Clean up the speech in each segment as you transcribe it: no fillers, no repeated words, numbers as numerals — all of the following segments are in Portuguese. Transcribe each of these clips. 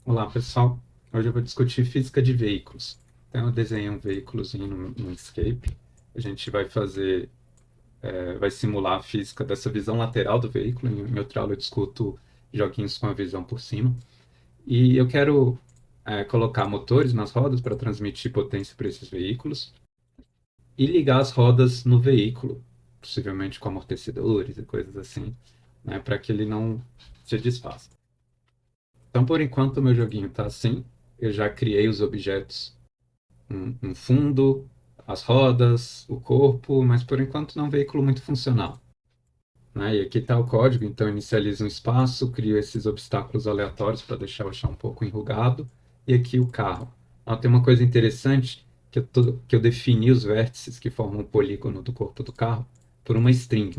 Olá, pessoal. Hoje eu vou discutir física de veículos. Então, eu desenhei um veículozinho no Inkscape. A gente vai fazer, vai simular a física dessa visão lateral do veículo. Em outra aula eu discuto joguinhos com a visão por cima. E eu quero colocar motores nas rodas para transmitir potência para esses veículos e ligar as rodas no veículo, possivelmente com amortecedores e coisas assim, né, para que ele não se desfaça. Então, por enquanto, o meu joguinho está assim. Eu já criei os objetos, um fundo, as rodas, o corpo, mas por enquanto não é um veículo muito funcional, né? E aqui está o código, então eu inicializo um espaço, crio esses obstáculos aleatórios para deixar o chão um pouco enrugado, e aqui o carro. Tem uma coisa interessante, que eu defini os vértices que formam o polígono do corpo do carro por uma string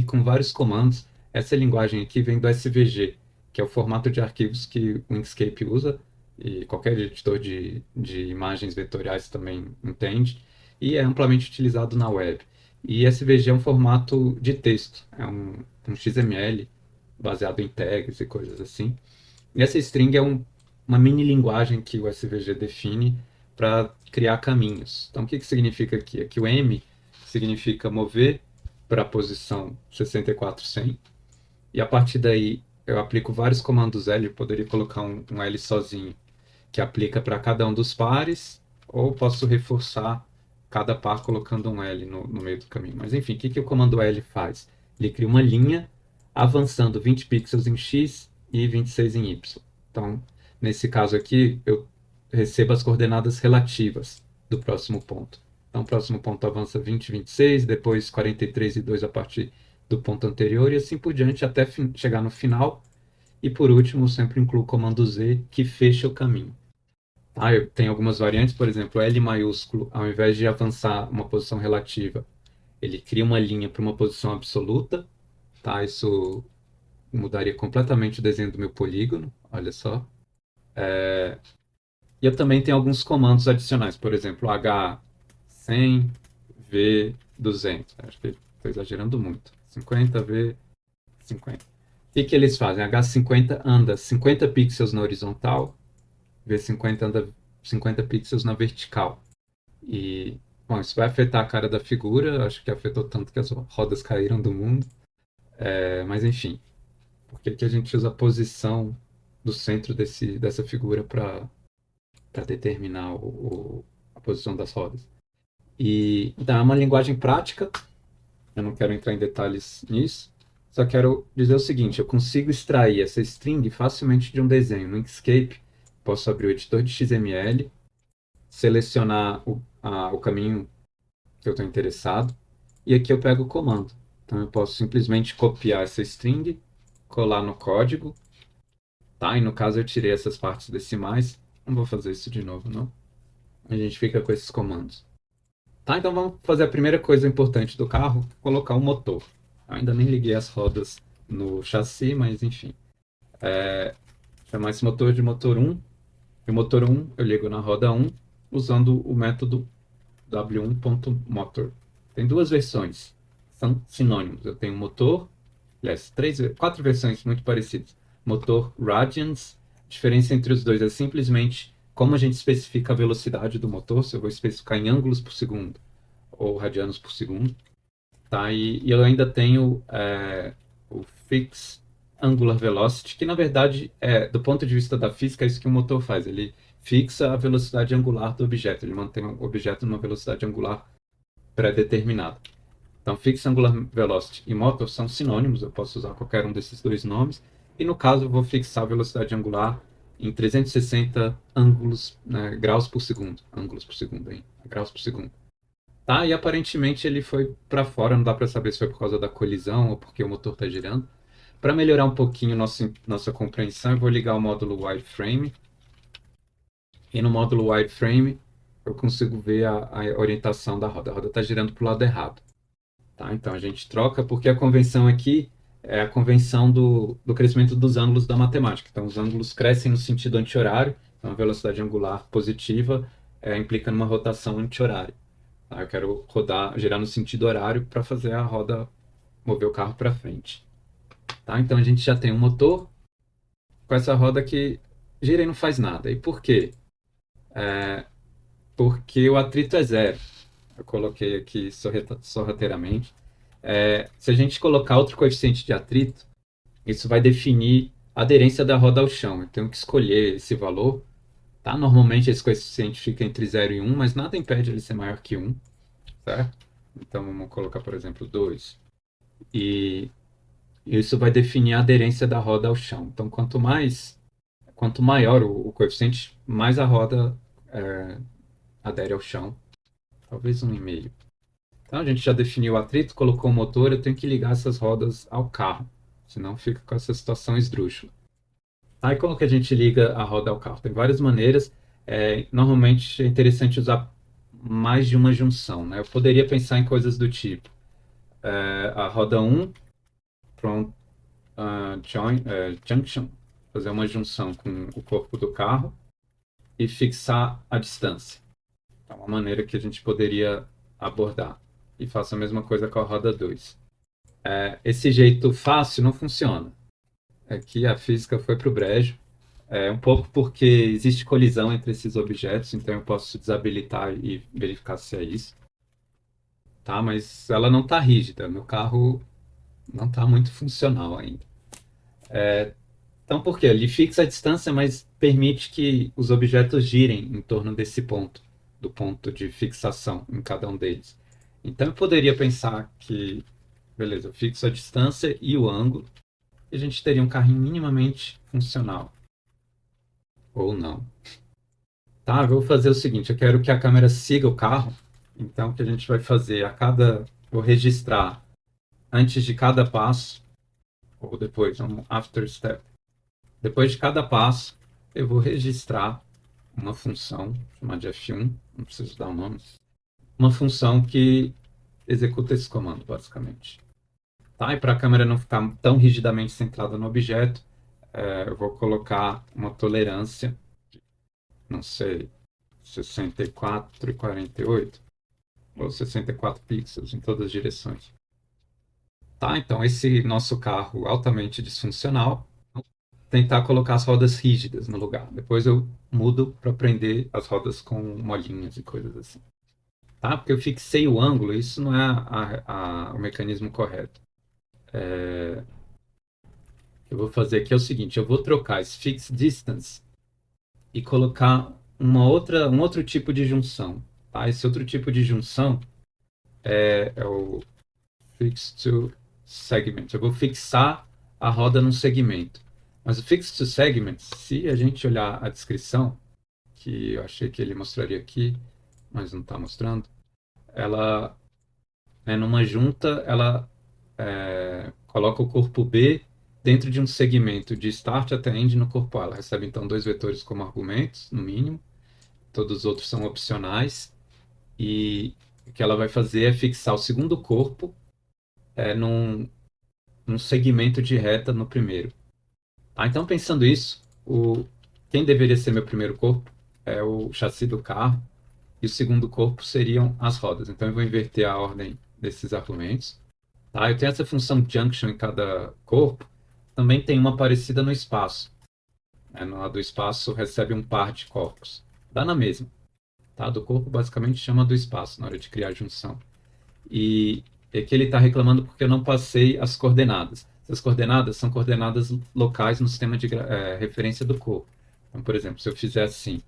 com vários comandos. Essa linguagem aqui vem do SVG, que é o formato de arquivos que o Inkscape usa, e qualquer editor de imagens vetoriais também entende, e é amplamente utilizado na web. E SVG é um formato de texto, é um XML baseado em tags e coisas assim. E essa string é uma mini linguagem que o SVG define para criar caminhos. Então, o que significa aqui? Aqui o M significa mover para a posição 64100, e a partir daí eu aplico vários comandos L, eu poderia colocar um L sozinho, que aplica para cada um dos pares, ou posso reforçar cada par colocando um L no meio do caminho. Mas enfim, o que o comando L faz? Ele cria uma linha avançando 20 pixels em X e 26 em Y. Então, nesse caso aqui, eu recebo as coordenadas relativas do próximo ponto. Então, o próximo ponto avança 20 e 26, depois 43 e 2 a partir do ponto anterior, e assim por diante até chegar no final. E por último, eu sempre incluo o comando Z, que fecha o caminho. Eu tenho algumas variantes, por exemplo, L maiúsculo, ao invés de avançar uma posição relativa, ele cria uma linha para uma posição absoluta, tá? Isso mudaria completamente o desenho do meu polígono, olha só. E eu também tenho alguns comandos adicionais, por exemplo, H100, V200. Acho que estou exagerando muito. 50, V50. O que eles fazem? H50 anda 50 pixels na horizontal, V50 anda 50 pixels na vertical. E, bom, isso vai afetar a cara da figura, acho que afetou tanto que as rodas caíram do mundo. Mas, enfim, por que a gente usa a posição do centro dessa figura para determinar a posição das rodas? E então, é uma linguagem prática, eu não quero entrar em detalhes nisso, só quero dizer o seguinte: eu consigo extrair essa string facilmente de um desenho. No Inkscape, posso abrir o editor de XML, selecionar o caminho que eu estou interessado, e aqui eu pego o comando. Então eu posso simplesmente copiar essa string, colar no código, tá? E no caso eu tirei essas partes decimais, não vou fazer isso de novo, não. A gente fica com esses comandos. Tá, então vamos fazer a primeira coisa importante do carro, colocar um motor. Eu ainda nem liguei as rodas no chassi, mas enfim. Chamar esse motor de motor 1. E o motor 1 eu ligo na roda 1 usando o método w1.motor. Tem duas versões, são sinônimos. Eu tenho motor, aliás, quatro versões muito parecidas. Motor Radians, a diferença entre os dois é simplesmente como a gente especifica a velocidade do motor, se eu vou especificar em ângulos por segundo ou radianos por segundo. Tá? E eu ainda tenho o Fixed Angular Velocity, que na verdade, do ponto de vista da física, é isso que o motor faz. Ele fixa a velocidade angular do objeto, ele mantém o objeto numa velocidade angular pré-determinada. Então, Fixed Angular Velocity e Motor são sinônimos, eu posso usar qualquer um desses dois nomes. E no caso, eu vou fixar a velocidade angular em 360 ângulos, né, graus por segundo. Ângulos por segundo, hein? Graus por segundo. Tá, e aparentemente ele foi para fora, não dá para saber se foi por causa da colisão ou porque o motor está girando. Para melhorar um pouquinho nossa compreensão, eu vou ligar o módulo wireframe. E no módulo wireframe eu consigo ver a orientação da roda. A roda está girando para o lado errado. Tá? Então a gente troca, porque a convenção aqui é a convenção do crescimento dos ângulos da matemática. Então os ângulos crescem no sentido anti-horário, então a velocidade angular positiva implica numa rotação anti-horária. Tá? Eu quero girar no sentido horário para fazer a roda mover o carro para frente. Tá? Então a gente já tem um motor com essa roda que gira e não faz nada. E por quê? Porque o atrito é zero. Eu coloquei aqui sorrateiramente. Se a gente colocar outro coeficiente de atrito, isso vai definir a aderência da roda ao chão. Eu tenho que escolher esse valor. Tá? Normalmente esse coeficiente fica entre 0 e 1, mas nada impede ele ser maior que 1. Certo? Então vamos colocar, por exemplo, 2. E isso vai definir a aderência da roda ao chão. Então quanto maior o coeficiente, mais a roda é, adere ao chão. Talvez 1,5. Então a gente já definiu o atrito, colocou o motor, eu tenho que ligar essas rodas ao carro. Senão fica com essa situação esdrúxula. Aí como que a gente liga a roda ao carro? Tem várias maneiras. Normalmente é interessante usar mais de uma junção. Né? Eu poderia pensar em coisas do tipo a roda 1 pronto, junction, fazer uma junção com o corpo do carro e fixar a distância. É uma maneira que a gente poderia abordar. E faço a mesma coisa com a roda 2. Esse jeito fácil não funciona. Aqui a física foi para o brejo. Um pouco porque existe colisão entre esses objetos, então eu posso desabilitar e verificar se é isso. Tá? Mas ela não está rígida. Meu carro não está muito funcional ainda. Então, por quê? Ele fixa a distância, mas permite que os objetos girem em torno desse ponto, do ponto de fixação em cada um deles. Então, eu poderia pensar que, beleza, eu fixo a distância e o ângulo, e a gente teria um carrinho minimamente funcional. Ou não. Tá, eu vou fazer o seguinte, eu quero que a câmera siga o carro, então o que a gente vai fazer vou registrar antes de cada passo, ou depois, um after step. Depois de cada passo, eu vou registrar uma função chamada de F1, não preciso dar o nome, uma função que executa esse comando, basicamente. Tá? E para a câmera não ficar tão rigidamente centrada no objeto, eu vou colocar uma tolerância, não sei, 64 e 48, ou 64 pixels em todas as direções. Tá? Então, esse nosso carro altamente disfuncional, tentar colocar as rodas rígidas no lugar. Depois eu mudo para prender as rodas com molinhas e coisas assim. Tá? Porque eu fixei o ângulo, isso não é o mecanismo correto. Eu vou fazer aqui é o seguinte, eu vou trocar esse fix distance e colocar um outro tipo de junção. Tá? Esse outro tipo de junção é o fix to segment. Eu vou fixar a roda num segmento. Mas o fix to segment, se a gente olhar a descrição, que eu achei que ele mostraria aqui, mas não está mostrando, ela, numa junta, ela coloca o corpo B dentro de um segmento de start até end no corpo A. Ela recebe então dois vetores como argumentos, no mínimo. Todos os outros são opcionais. E o que ela vai fazer é fixar o segundo corpo num segmento de reta no primeiro. Então, pensando isso, quem deveria ser meu primeiro corpo é o chassi do carro e o segundo corpo seriam as rodas. Então, eu vou inverter a ordem desses argumentos. Tá? Eu tenho essa função junction em cada corpo. Também tem uma parecida no espaço. No lado do espaço recebe um par de corpos. Dá na mesma. Tá? Do corpo basicamente chama do espaço na hora de criar a junção. E aqui ele está reclamando porque eu não passei as coordenadas. Essas coordenadas são coordenadas locais no sistema de referência do corpo. Então, por exemplo, se eu fizer assim,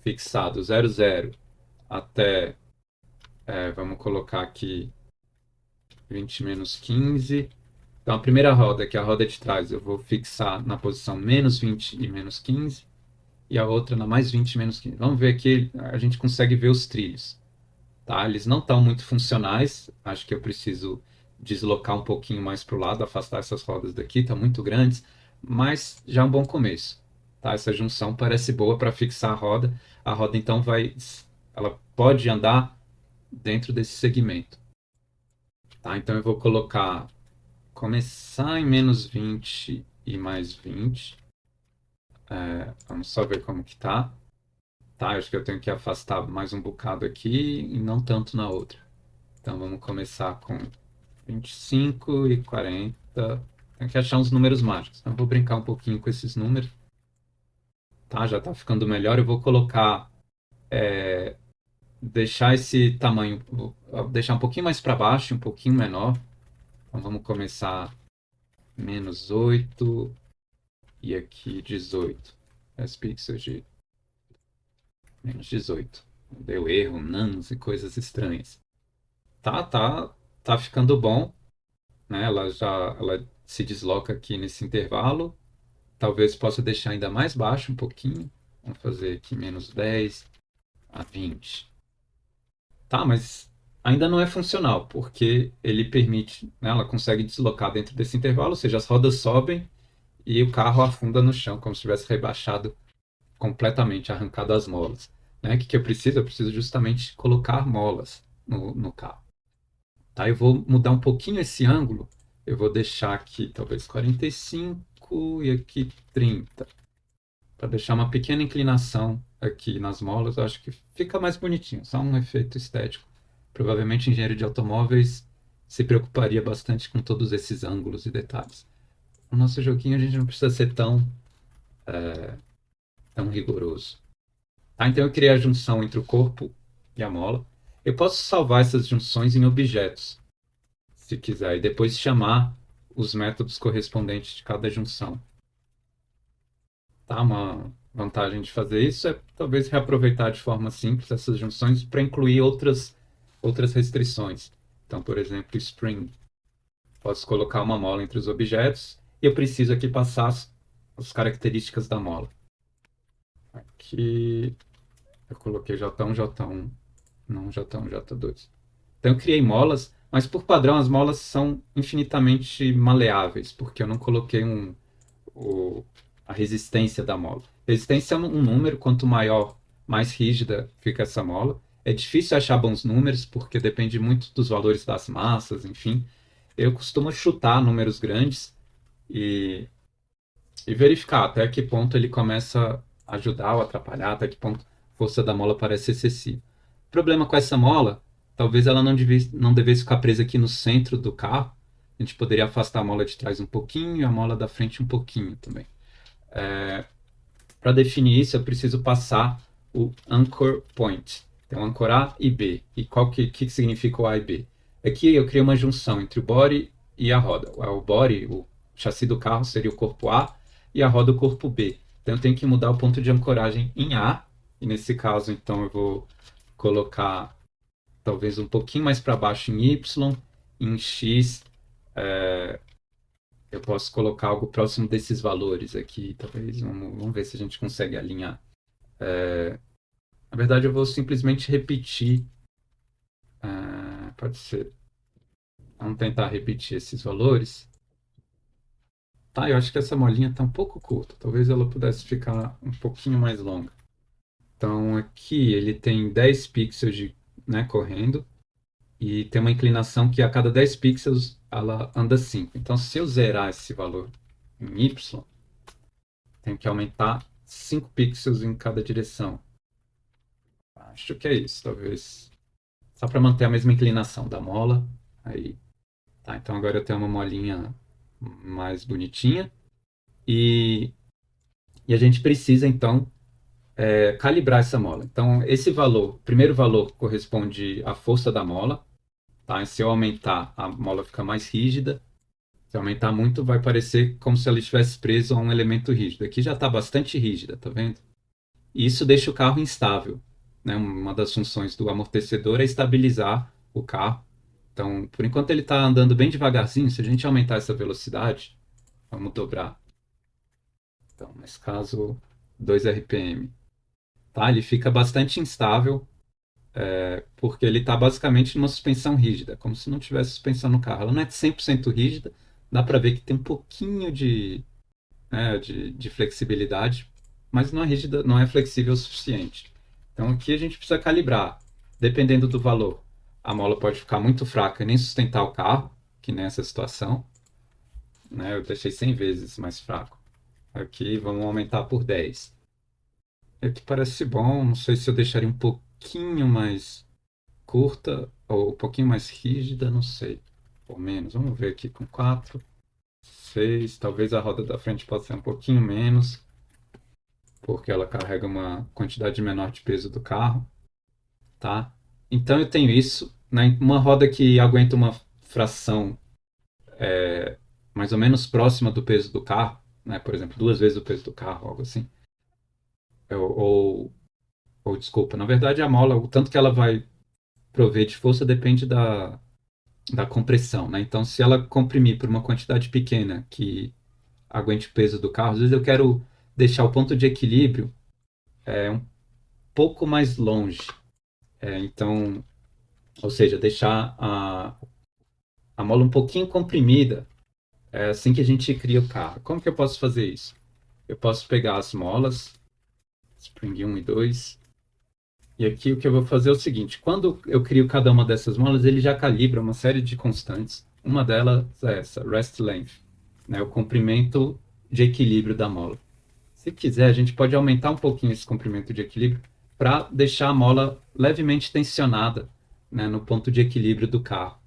fixado 00 até, vamos colocar aqui 20 menos 15. Então, a primeira roda, que é a roda de trás, eu vou fixar na posição menos 20 e menos 15. E a outra na mais 20 e menos 15. Vamos ver aqui, a gente consegue ver os trilhos. Tá? Eles não estão muito funcionais. Acho que eu preciso deslocar um pouquinho mais para o lado, afastar essas rodas daqui, estão muito grandes, mas já é um bom começo. Tá? Essa junção parece boa para fixar a roda. A roda então ela pode andar dentro desse segmento. Tá? Então eu vou começar em menos 20 e mais 20. Vamos só ver como que tá. Tá, acho que eu tenho que afastar mais um bocado aqui e não tanto na outra. Então vamos começar com 25 e 40. Tem que achar uns números mágicos. Então vou brincar um pouquinho com esses números. tá? Já tá ficando melhor. Eu vou colocar, deixar esse tamanho, vou deixar um pouquinho mais para baixo, um pouquinho menor. Então vamos começar -8 e aqui 18. 10 pixels de -18. Deu erro, nans e coisas estranhas. Tá ficando bom, né? Ela se desloca aqui nesse intervalo. Talvez possa deixar ainda mais baixo um pouquinho. Vamos fazer aqui -10 a 20. Tá, mas ainda não é funcional, porque ele permite, né, ela consegue deslocar dentro desse intervalo, ou seja, as rodas sobem e o carro afunda no chão, como se tivesse rebaixado completamente, arrancado as molas. Né? O que eu preciso? Eu preciso justamente colocar molas no carro. Tá, eu vou mudar um pouquinho esse ângulo. Eu vou deixar aqui talvez 45 e aqui 30. Para deixar uma pequena inclinação aqui nas molas, eu acho que fica mais bonitinho. Só um efeito estético. Provavelmente engenheiro de automóveis se preocuparia bastante com todos esses ângulos e detalhes. No nosso joguinho a gente não precisa ser tão rigoroso. Tá, então eu criei a junção entre o corpo e a mola. Eu posso salvar essas junções em objetos, se quiser, e depois chamar os métodos correspondentes de cada junção. Tá? Uma vantagem de fazer isso é talvez reaproveitar de forma simples essas junções para incluir outras restrições. Então, por exemplo, Spring. Posso colocar uma mola entre os objetos e eu preciso aqui passar as características da mola. Aqui eu coloquei J1, J1, não J1, J2. Então eu criei molas, mas por padrão as molas são infinitamente maleáveis, porque eu não coloquei a resistência da mola. Resistência é um número, quanto maior, mais rígida fica essa mola. É difícil achar bons números, porque depende muito dos valores das massas, enfim. Eu costumo chutar números grandes e, e verificar até que ponto ele começa a ajudar ou atrapalhar, até que ponto a força da mola parece excessiva. O problema com essa mola, talvez ela não devesse ficar presa aqui no centro do carro. A gente poderia afastar a mola de trás um pouquinho e a mola da frente um pouquinho também. Para definir isso, eu preciso passar o anchor point. Então, ancorar e B. E que significa o A e B? Aqui eu criei uma junção entre o body e a roda. O body, o chassi do carro, seria o corpo A e a roda o corpo B. Então eu tenho que mudar o ponto de ancoragem em A. E nesse caso, então, eu vou colocar talvez um pouquinho mais para baixo em Y, em X, eu posso colocar algo próximo desses valores aqui, talvez. Vamos ver se a gente consegue alinhar. Na verdade, eu vou simplesmente repetir. Pode ser. Vamos tentar repetir esses valores. Tá, eu acho que essa molinha está um pouco curta. Talvez ela pudesse ficar um pouquinho mais longa. Então, aqui ele tem 10 pixels né, correndo. E tem uma inclinação que a cada 10 pixels ela anda 5. Então, se eu zerar esse valor em Y, tenho que aumentar 5 pixels em cada direção. Acho que é isso, talvez. Só para manter a mesma inclinação da mola. Aí. Tá, então agora eu tenho uma molinha mais bonitinha. E, e a gente precisa, então, calibrar essa mola. Então, esse valor, o primeiro valor corresponde à força da mola. Tá? E se eu aumentar, a mola fica mais rígida. Se aumentar muito, vai parecer como se ela estivesse presa a um elemento rígido. Aqui já está bastante rígida, tá vendo? E isso deixa o carro instável. Né? Uma das funções do amortecedor é estabilizar o carro. Então, por enquanto ele está andando bem devagarzinho. Se a gente aumentar essa velocidade, vamos dobrar. Então, nesse caso, 2 RPM. Tá? Ele fica bastante instável, porque ele está basicamente numa suspensão rígida, como se não tivesse suspensão no carro. Ela não é 100% rígida, dá para ver que tem um pouquinho de flexibilidade, mas não é rígida, não é flexível o suficiente. Então aqui a gente precisa calibrar, dependendo do valor. A mola pode ficar muito fraca e nem sustentar o carro, que nessa situação. Né, eu deixei 100 vezes mais fraco. Aqui vamos aumentar por 10. Aqui parece bom, não sei se eu deixaria um pouquinho mais curta ou um pouquinho mais rígida, não sei. Ou menos, vamos ver aqui com 4, 6, talvez a roda da frente possa ser um pouquinho menos. porque ela carrega uma quantidade menor de peso do carro, tá? Então eu tenho isso, né? Uma roda que aguenta uma fração mais ou menos próxima do peso do carro, né? Por exemplo, duas vezes o peso do carro, algo assim. Ou, desculpa, na verdade a mola, o tanto que ela vai prover de força depende da compressão, né? Então, se ela comprimir por uma quantidade pequena que aguente o peso do carro, às vezes eu quero deixar o ponto de equilíbrio um pouco mais longe. Então, ou seja, deixar a mola um pouquinho comprimida assim que a gente cria o carro. Como que eu posso fazer isso? Eu posso pegar as molas, Spring 1 e 2, e aqui o que eu vou fazer é o seguinte: quando eu crio cada uma dessas molas, ele já calibra uma série de constantes. Uma delas é essa, rest length, né, o comprimento de equilíbrio da mola. Se quiser, a gente pode aumentar um pouquinho esse comprimento de equilíbrio para deixar a mola levemente tensionada, né, no ponto de equilíbrio do carro.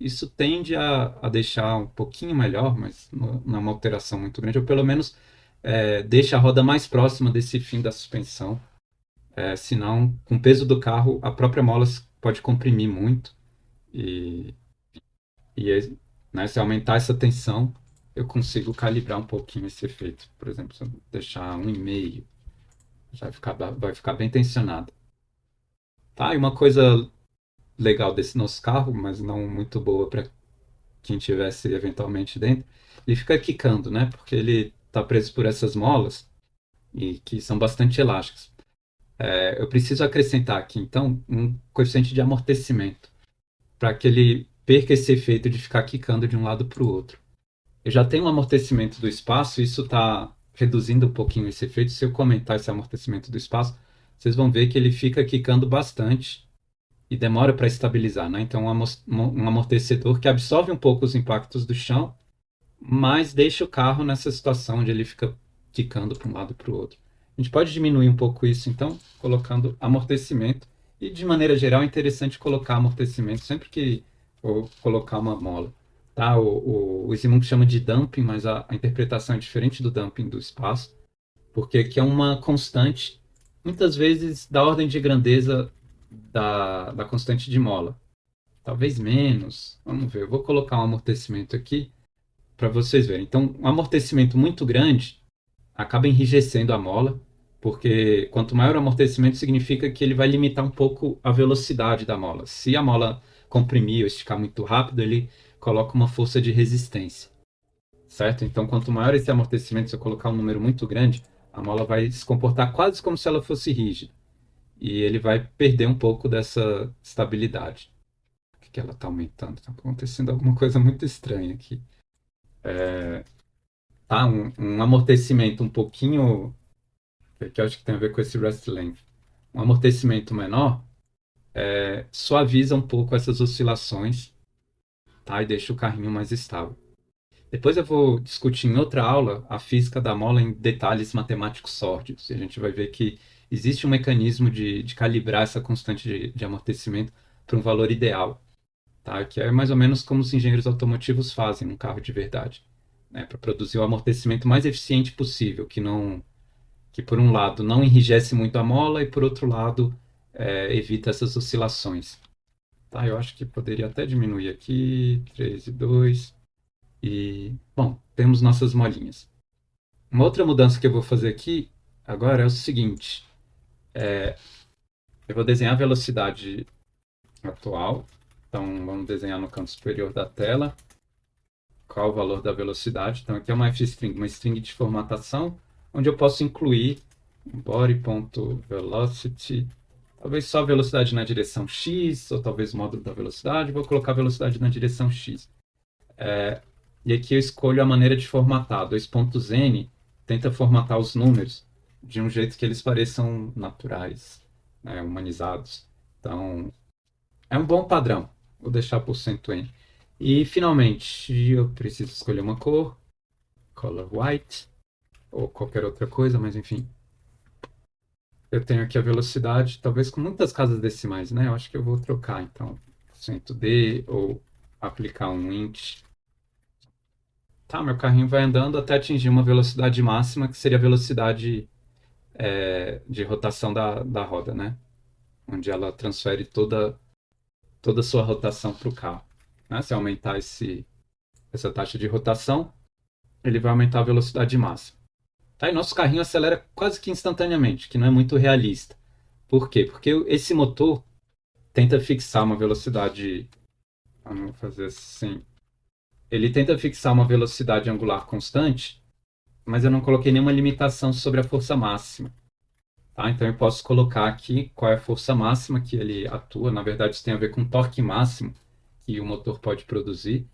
Isso tende a deixar um pouquinho melhor, mas não é uma alteração muito grande, ou pelo menos deixa a roda mais próxima desse fim da suspensão. Senão, com o peso do carro, a própria mola pode comprimir muito e, né, se aumentar essa tensão, eu consigo calibrar um pouquinho esse efeito. Por exemplo, se eu deixar 1,5, vai ficar bem tensionado. Tá, e uma coisa legal desse nosso carro, mas não muito boa para quem tivesse eventualmente dentro, ele fica quicando, né? Porque ele está preso por essas molas e que são bastante elásticas. Eu preciso acrescentar aqui, então, um coeficiente de amortecimento para que ele perca esse efeito de ficar quicando de um lado para o outro. Eu já tenho um amortecimento do espaço, isso está reduzindo um pouquinho esse efeito. Se eu comentar esse amortecimento do espaço, vocês vão ver que ele fica quicando bastante e demora para estabilizar, né? Então, um amortecedor que absorve um pouco os impactos do chão, mas deixa o carro nessa situação onde ele fica quicando para um lado e para o outro. A gente pode diminuir um pouco isso, então, colocando amortecimento. E, de maneira geral, é interessante colocar amortecimento sempre que for colocar uma mola. Tá? O Simonk chama de dumping, mas a interpretação é diferente do dumping do espaço, porque aqui é uma constante, muitas vezes da ordem de grandeza da constante de mola. Talvez menos. Vamos ver. Eu vou colocar um amortecimento aqui para vocês verem. Então, um amortecimento muito grande acaba enrijecendo a mola, porque quanto maior o amortecimento, significa que ele vai limitar um pouco a velocidade da mola. Se a mola comprimir ou esticar muito rápido, ele coloca uma força de resistência, certo? Então, quanto maior esse amortecimento, se eu colocar um número muito grande, a mola vai se comportar quase como se ela fosse rígida. E ele vai perder um pouco dessa estabilidade. O que ela está aumentando? Está acontecendo alguma coisa muito estranha aqui. Tá? Um amortecimento um pouquinho, que eu acho que tem a ver com esse rest length. Um amortecimento menor suaviza um pouco essas oscilações, tá? E deixa o carrinho mais estável. Depois eu vou discutir em outra aula a física da mola em detalhes matemáticos sórdidos. E a gente vai ver que existe um mecanismo de calibrar essa constante de amortecimento para um valor ideal, tá? Que é mais ou menos como os engenheiros automotivos fazem num carro de verdade, né? Para produzir o amortecimento mais eficiente possível, que por um lado não enrijece muito a mola e por outro lado evita essas oscilações. Tá, eu acho que poderia até diminuir aqui, 3 e 2. E, bom, temos nossas molinhas. Uma outra mudança que eu vou fazer aqui agora é o seguinte. Eu vou desenhar a velocidade atual. Então, vamos desenhar no canto superior da tela qual o valor da velocidade. Então, aqui é uma f-string, uma string de formatação, onde eu posso incluir body.velocity, talvez só a velocidade na direção x, ou talvez o módulo da velocidade. Vou colocar a velocidade na direção x. E aqui eu escolho a maneira de formatar. 2.n tenta formatar os números de um jeito que eles pareçam naturais, né, humanizados. Então, é um bom padrão. Vou deixar por %n. E, finalmente, eu preciso escolher uma cor, color white, ou qualquer outra coisa, mas enfim. Eu tenho aqui a velocidade, talvez com muitas casas decimais, né? Eu acho que eu vou trocar, então, %d ou aplicar um int. Tá, meu carrinho vai andando até atingir uma velocidade máxima, que seria a velocidade de rotação da roda, né? Onde ela transfere toda a sua rotação para o carro. Né? Se aumentar essa taxa de rotação, ele vai aumentar a velocidade de máxima. Tá? E nosso carrinho acelera quase que instantaneamente, que não é muito realista. Por quê? Porque esse motor tenta fixar uma velocidade. Vamos fazer assim. Ele tenta fixar uma velocidade angular constante, mas eu não coloquei nenhuma limitação sobre a força máxima. Tá? Então eu posso colocar aqui qual é a força máxima que ele atua. Na verdade, isso tem a ver com o torque máximo que o motor pode produzir.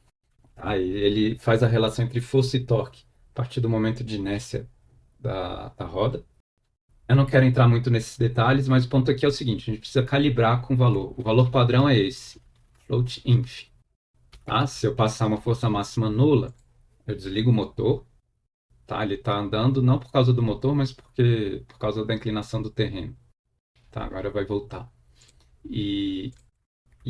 Tá? E ele faz a relação entre força e torque a partir do momento de inércia da roda. Eu não quero entrar muito nesses detalhes, mas o ponto aqui é o seguinte: a gente precisa calibrar com o valor. O valor padrão é esse, float inf. Tá? Se eu passar uma força máxima nula, eu desligo o motor. Tá? Ele está andando não por causa do motor, mas por causa da inclinação do terreno. Tá? Agora vai voltar. E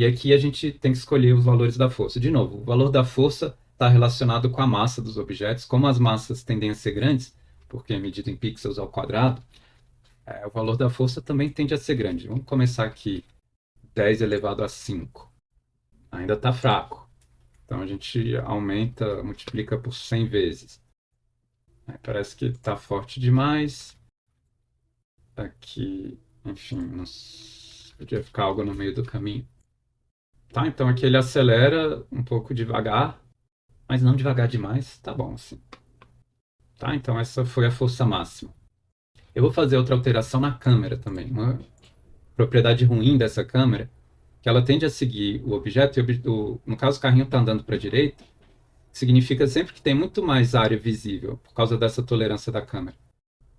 aqui a gente tem que escolher os valores da força. De novo, o valor da força está relacionado com a massa dos objetos. Como as massas tendem a ser grandes, porque é medido em pixels ao quadrado, o valor da força também tende a ser grande. Vamos começar aqui, 10 elevado a 5. Ainda está fraco. Então a gente aumenta, multiplica por 100 vezes. Parece que está forte demais. Aqui, enfim, podia ficar algo no meio do caminho. Tá, então aqui ele acelera um pouco devagar, mas não devagar demais. Tá bom assim. Tá, então essa foi a força máxima. Eu vou fazer outra alteração na câmera também. Uma propriedade ruim dessa câmera, que ela tende a seguir o objeto, e no caso o carrinho está andando para a direita, significa sempre que tem muito mais área visível, por causa dessa tolerância da câmera.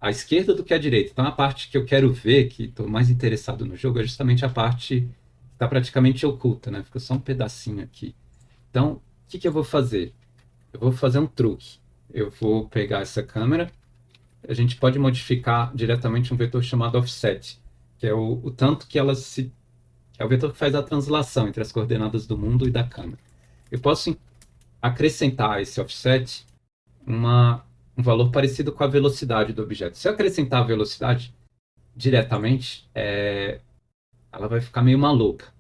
À esquerda do que à direita. Então a parte que eu quero ver, que estou mais interessado no jogo, é justamente a parte que está praticamente oculta, né? Fica só um pedacinho aqui. Então, o que eu vou fazer? Eu vou fazer um truque. Eu vou pegar essa câmera, a gente pode modificar diretamente um vetor chamado offset, que é o tanto que ela se... É o vetor que faz a translação entre as coordenadas do mundo e da câmera. Eu posso acrescentar a esse offset um valor parecido com a velocidade do objeto. Se eu acrescentar a velocidade diretamente, ela vai ficar meio maluca,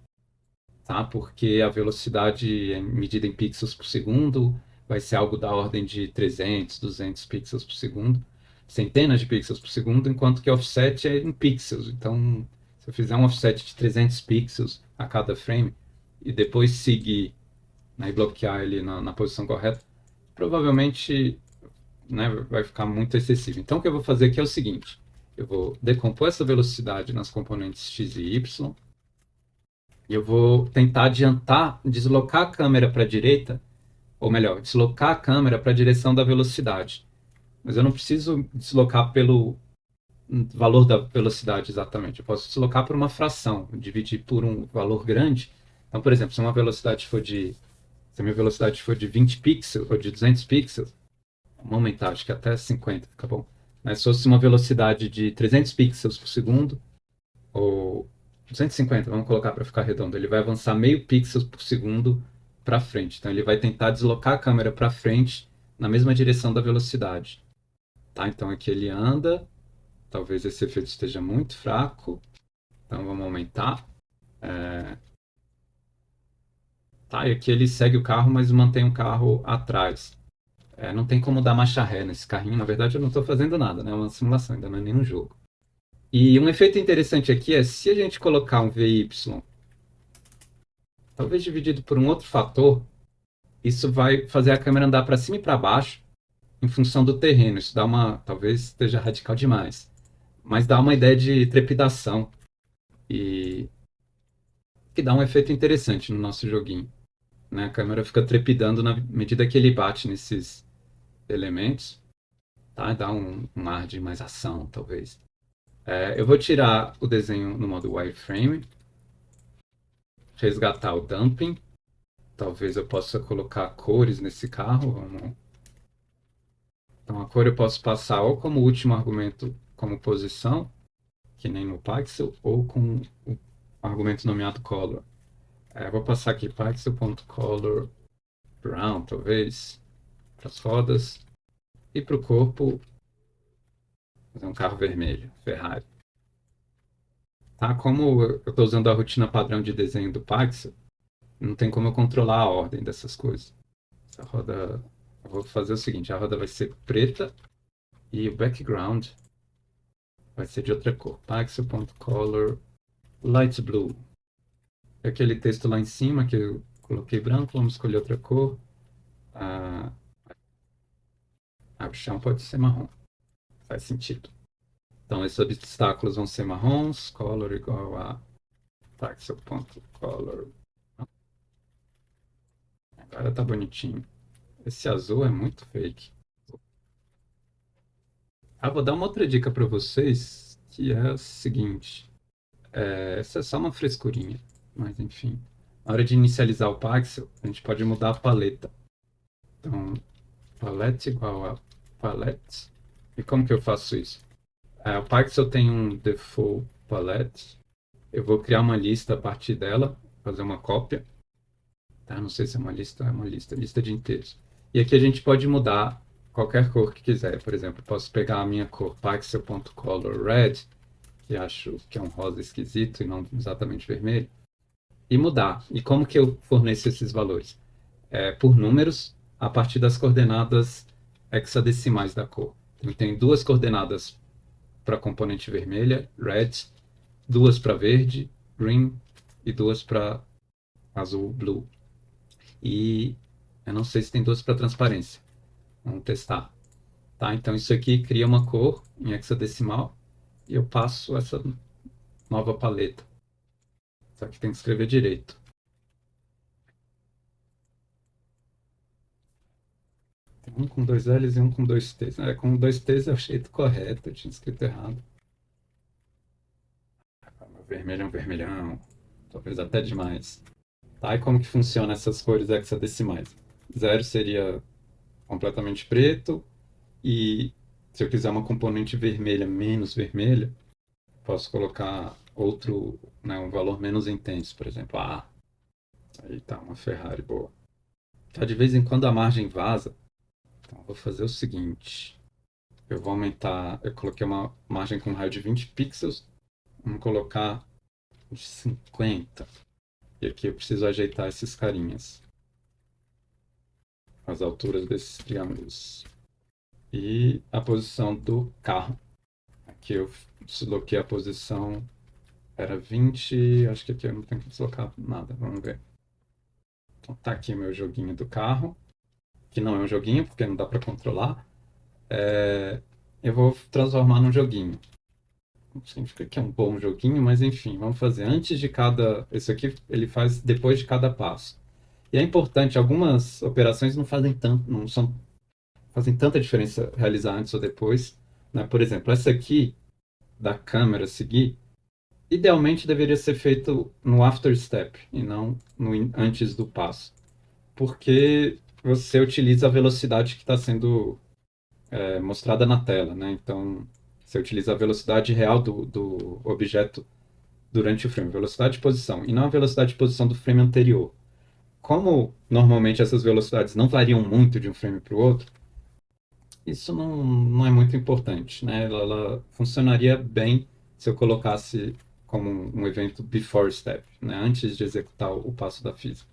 tá? Porque a velocidade é medida em pixels por segundo, vai ser algo da ordem de 300, 200 pixels por segundo, centenas de pixels por segundo, enquanto que offset é em pixels. Então, se eu fizer um offset de 300 pixels a cada frame e depois seguir, né, e bloquear ele na posição correta, provavelmente, né, vai ficar muito excessivo. Então, o que eu vou fazer aqui é o seguinte: eu vou decompor essa velocidade nas componentes x e y, e eu vou tentar deslocar a câmera para a direita, ou melhor, deslocar a câmera para a direção da velocidade. Mas eu não preciso deslocar pelo valor da velocidade exatamente. Eu posso deslocar por uma fração, dividir por um valor grande. Então, por exemplo, se a minha velocidade for de 20 pixels ou de 200 pixels, vamos aumentar, acho que até 50, fica bom. Mas se fosse uma velocidade de 300 pixels por segundo, ou 250, vamos colocar para ficar redondo, ele vai avançar meio pixels por segundo para frente. Então ele vai tentar deslocar a câmera para frente na mesma direção da velocidade. Tá? Então aqui ele anda, talvez esse efeito esteja muito fraco, então vamos aumentar. Tá? E aqui ele segue o carro, mas mantém o carro atrás. Não tem como dar marcha ré nesse carrinho, na verdade eu não estou fazendo nada, né? É uma simulação, ainda não é nem um jogo. E um efeito interessante aqui é se a gente colocar um VY, talvez dividido por um outro fator, isso vai fazer a câmera andar para cima e para baixo em função do terreno. Isso dá talvez esteja radical demais, mas dá uma ideia de trepidação e que dá um efeito interessante no nosso joguinho, né? A câmera fica trepidando na medida que ele bate nesses elementos, tá? Dá um ar de mais ação, talvez. Eu vou tirar o desenho no modo wireframe, resgatar o dumping. Talvez eu possa colocar cores nesse carro. Então a cor eu posso passar ou como último argumento como posição, que nem no Pixel, ou com o argumento nomeado color. Eu vou passar aqui pixel.color brown, talvez, para as rodas. E para o corpo, Fazer um carro vermelho, Ferrari. Tá? Como eu estou usando a rotina padrão de desenho do Pixel, não tem como eu controlar a ordem dessas coisas. Essa roda, eu vou fazer o seguinte, a roda vai ser preta e o background vai ser de outra cor. Pixel.color light blue. Aquele texto lá em cima que eu coloquei branco, vamos escolher outra cor. Ah, o chão pode ser marrom. Faz sentido. Então, esses obstáculos vão ser marrons, color igual a pixel.color. Agora tá bonitinho. Esse azul é muito fake. Vou dar uma outra dica para vocês, que é o seguinte. Essa é só uma frescurinha, mas enfim. Na hora de inicializar o pixel, a gente pode mudar a paleta. Então, palette igual a palette. E como que eu faço isso? O pixel tem um default palette. Eu vou criar uma lista a partir dela, fazer uma cópia. Tá? Não sei se é uma lista de inteiros. E aqui a gente pode mudar qualquer cor que quiser. Por exemplo, posso pegar a minha cor pixel.color red, que acho que é um rosa esquisito e não exatamente vermelho, e mudar. E como que eu forneço esses valores? Por números, a partir das coordenadas hexadecimais da cor. Então, tem duas coordenadas para a componente vermelha, red, duas para verde, green, e duas para azul, blue. E eu não sei se tem duas para transparência. Vamos testar. Tá? Então isso aqui cria uma cor em hexadecimal e eu passo essa nova paleta. Só que tem que escrever direito. Tem um com dois L's e um com dois T's. Com dois T's é o jeito correto, eu tinha escrito errado. Meu vermelho é um vermelhão. Talvez até demais. Tá? E como que funciona essas cores hexadecimais? Zero seria completamente preto, e se eu quiser uma componente vermelha menos vermelha, posso colocar outro, né, um valor menos intenso, por exemplo. Aí tá uma Ferrari boa. Tá, de vez em quando a margem vaza, então eu vou fazer o seguinte. Eu vou aumentar, eu coloquei uma margem com raio de 20 pixels, vamos colocar de 50. E aqui eu preciso ajeitar esses carinhas, as alturas desses triângulos. E a posição do carro. Aqui eu desloquei a posição, era 20, acho que aqui eu não tenho que deslocar nada, vamos ver. Então tá aqui meu joguinho do carro, que não é um joguinho, porque não dá para controlar. Eu vou transformar num joguinho. Não significa que é um bom joguinho, mas enfim, vamos fazer antes de cada... Esse aqui ele faz depois de cada passo. E é importante, algumas operações não fazem tanto, não são, fazem tanta diferença realizar antes ou depois, né? Por exemplo, essa aqui da câmera seguir, idealmente deveria ser feito no after step e não no antes do passo, porque você utiliza a velocidade que está sendo mostrada na tela, né? Então, você utiliza a velocidade real do objeto durante o frame, velocidade de posição, e não a velocidade de posição do frame anterior. Como normalmente essas velocidades não variam muito de um frame para o outro, isso não é muito importante, né? Ela funcionaria bem se eu colocasse como um evento before step, né? Antes de executar o passo da física.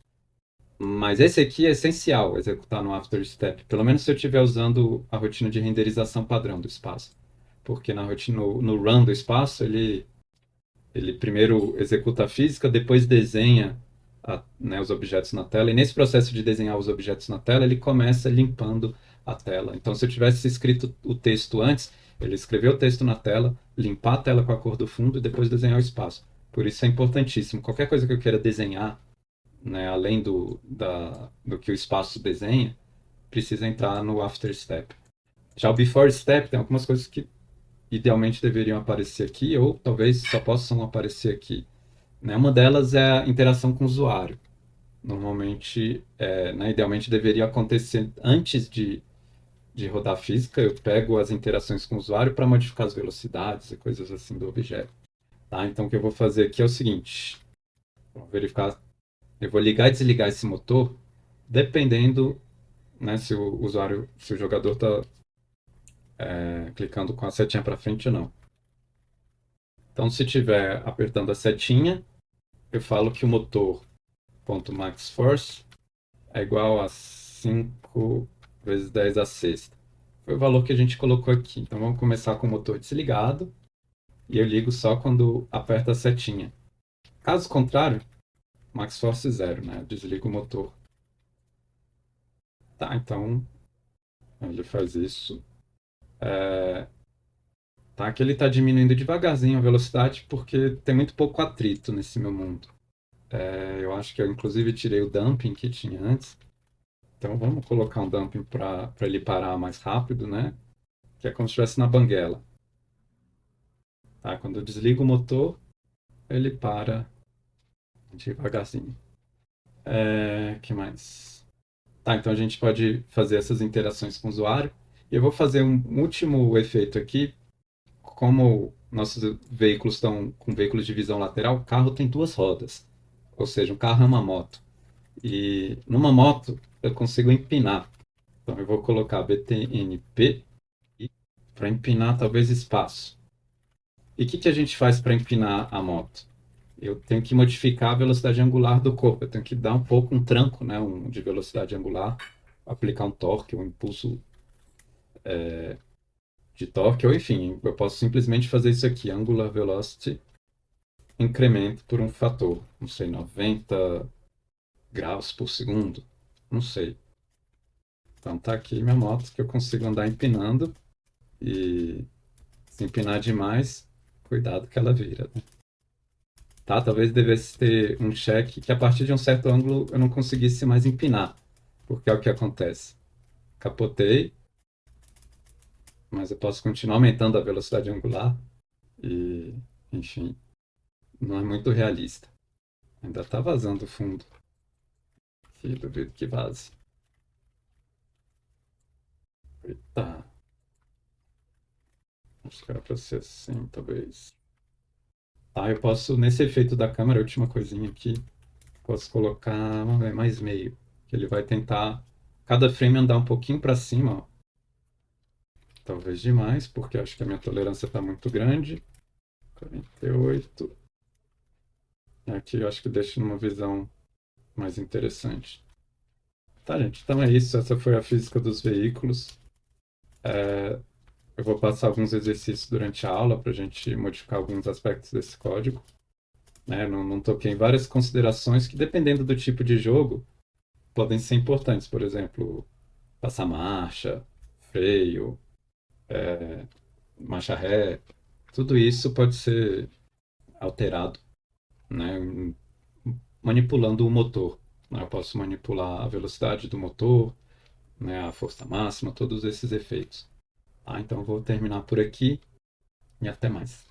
Mas esse aqui é essencial executar no after step, pelo menos se eu estiver usando a rotina de renderização padrão do espaço. Porque na rotina, no run do espaço, ele primeiro executa a física, depois desenha né, os objetos na tela, e nesse processo de desenhar os objetos na tela, ele começa limpando a tela. Então, se eu tivesse escrito o texto antes, ele escreveu o texto na tela, limpar a tela com a cor do fundo e depois desenhar o espaço. Por isso é importantíssimo. Qualquer coisa que eu queira desenhar, né, além do que o espaço desenha, precisa entrar no after step. Já o before step tem algumas coisas que idealmente deveriam aparecer aqui, ou talvez só possam aparecer aqui. Né? Uma delas é a interação com o usuário. Normalmente, né, idealmente deveria acontecer antes de rodar a física. Eu pego as interações com o usuário para modificar as velocidades e coisas assim do objeto. Tá? Então, o que eu vou fazer aqui é o seguinte. Vou verificar. Eu vou ligar e desligar esse motor, dependendo, né, se o jogador está clicando com a setinha para frente ou não. Então, se estiver apertando a setinha, eu falo que o motor.max force é igual a 5 vezes 10 a sexta. Foi o valor que a gente colocou aqui. Então, vamos começar com o motor desligado e eu ligo só quando aperta a setinha. Caso contrário, max force zero, né? Eu desligo o motor. Tá, então ele faz isso. Tá, que ele está diminuindo devagarzinho a velocidade porque tem muito pouco atrito nesse meu mundo. Eu acho que eu inclusive tirei o damping que tinha antes. Então vamos colocar um dumping para ele parar mais rápido, né? Que é como se estivesse na banguela. Tá? Quando eu desligo o motor, ele para devagarzinho. Que mais? Tá, então a gente pode fazer essas interações com o usuário. E eu vou fazer um último efeito aqui. Como nossos veículos estão com veículos de visão lateral, o carro tem duas rodas. Ou seja, um carro é uma moto. E numa moto eu consigo empinar. Então eu vou colocar BTNP para empinar talvez espaço. E o que a gente faz para empinar a moto? Eu tenho que modificar a velocidade angular do corpo. Eu tenho que dar um pouco um tranco, né, de velocidade angular, aplicar um torque, um impulso de torque, ou enfim, eu posso simplesmente fazer isso aqui, angular velocity, incremento por um fator, não sei, 90 graus por segundo, não sei. Então tá aqui minha moto que eu consigo andar empinando e se empinar demais, cuidado que ela vira, né? Tá, talvez devesse ter um check que a partir de um certo ângulo eu não conseguisse mais empinar, porque é o que acontece. Capotei, mas eu posso continuar aumentando a velocidade angular e, enfim, não é muito realista. Ainda tá vazando o fundo. Que duvido que vaze. Eita, acho que era pra ser assim, talvez. Tá, eu posso, nesse efeito da câmera, última coisinha aqui, posso colocar mais meio. Que ele vai tentar, cada frame andar um pouquinho para cima, ó. Talvez demais, porque acho que a minha tolerância está muito grande. 48. Aqui eu acho que deixa numa visão mais interessante. Tá, gente, então é isso. Essa foi a física dos veículos. É, eu vou passar alguns exercícios durante a aula para a gente modificar alguns aspectos desse código. Né? Não toquei em várias considerações que, dependendo do tipo de jogo, podem ser importantes. Por exemplo, passar marcha, freio, marcha ré. Tudo isso pode ser alterado, né? Manipulando o motor. Né? Eu posso manipular a velocidade do motor, né? A força máxima, todos esses efeitos. Tá? Então, vou terminar por aqui e até mais.